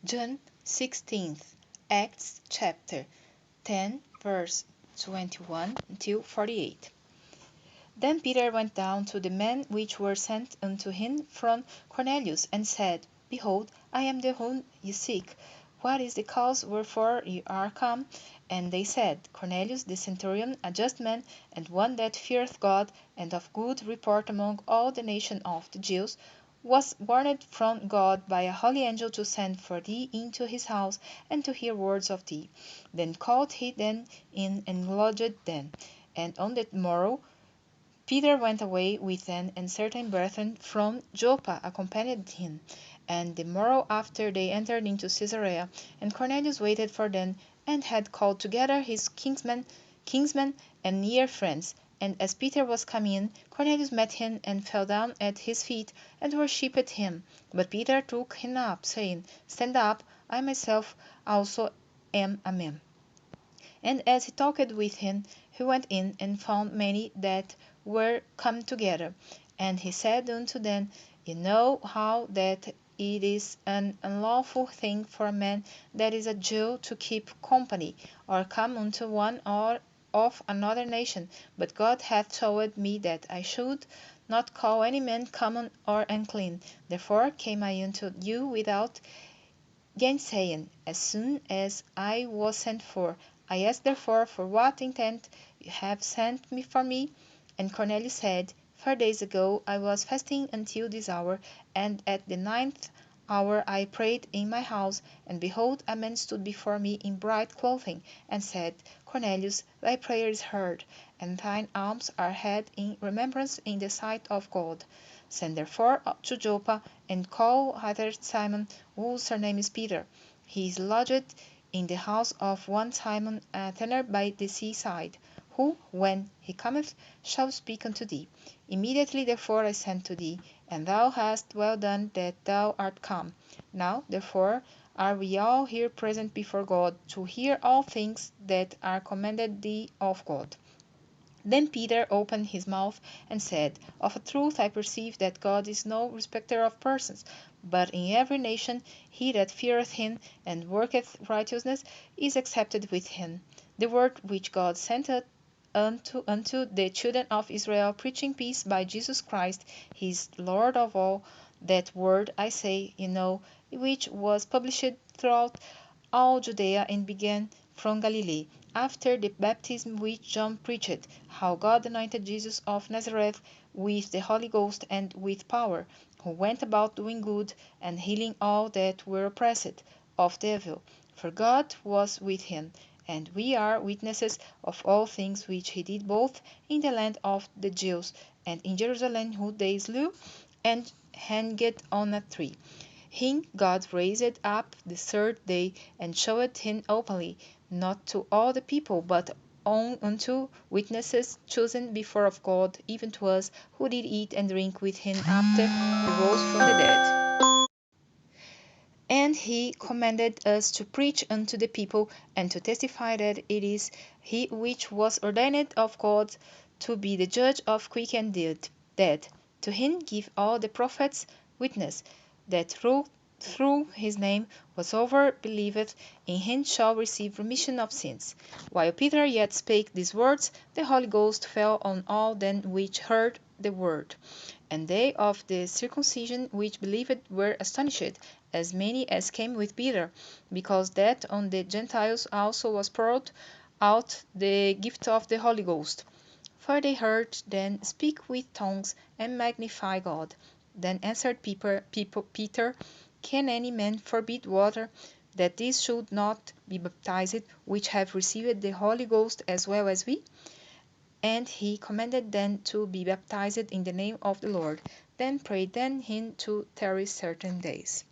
John 16th, Acts chapter 10, verse 21 until 48. Then Peter went down to the men which were sent unto him from Cornelius, and said, Behold, I am the whom ye seek. What is the cause wherefore ye are come? And they said, Cornelius the centurion, a just man, and one that feareth God, and of good report among all the nation of the Jews, was warned from God by a holy angel to send for thee into his house, and to hear words of thee. Then called he them in and lodged them. And on the morrow Peter went away with them, and certain brethren from Joppa accompanied him. And the morrow after they entered into Caesarea, and Cornelius waited for them, and had called together his kinsmen and near friends. And as Peter was come in, Cornelius met him, and fell down at his feet, and worshipped him. But Peter took him up, saying, Stand up, I myself also am a man. And as he talked with him, he went in, and found many that were come together. And he said unto them, Ye know how that it is an unlawful thing for a man that is a Jew to keep company, or come unto one or of another nation. But God hath told me that I should not call any man common or unclean. Therefore came I unto you without gainsaying, as soon as I was sent for. I asked therefore for what intent you have sent me for me? And Cornelius said, 4 days ago I was fasting until this hour, and at the ninth hour I prayed in my house, and behold, a man stood before me in bright clothing, and said, Cornelius, thy prayer is heard, and thine alms are had in remembrance in the sight of God. Send therefore to Joppa, and call hither Simon, whose surname is Peter. He is lodged in the house of one Simon, a tanner by the seaside, who, when he cometh, shall speak unto thee. Immediately therefore I sent to thee, and thou hast well done that thou art come. Now therefore are we all here present before God, to hear all things that are commanded thee of God. Then Peter opened his mouth and said, Of a truth I perceive that God is no respecter of persons, but in every nation he that feareth him and worketh righteousness is accepted with him. The word which God sent unto the children of Israel, preaching peace by Jesus Christ, he is Lord of all. That word, I say, which was published throughout all Judea, and began from Galilee, after the baptism which John preached, how God anointed Jesus of Nazareth with the Holy Ghost and with power, who went about doing good and healing all that were oppressed of the devil, for God was with him. And we are witnesses of all things which he did both in the land of the Jews and in Jerusalem, who they slew and hanged on a tree. Him God raised up the third day, and showed him openly, not to all the people, but unto witnesses chosen before of God, even to us, who did eat and drink with him after he rose from the dead. And he commanded us to preach unto the people, and to testify that it is he which was ordained of God to be the judge of quick and dead. To him give all the prophets witness, that through his name whatsoever believeth in him shall receive remission of sins. While Peter yet spake these words, the Holy Ghost fell on all them which heard the word. And they of the circumcision which believed were astonished, as many as came with Peter, because that on the Gentiles also was poured out the gift of the Holy Ghost. For they heard them speak with tongues and magnify God. Then answered Peter, Can any man forbid water, that these should not be baptized, which have received the Holy Ghost as well as we? And he commanded them to be baptized in the name of the Lord. Then prayed them him to tarry certain days.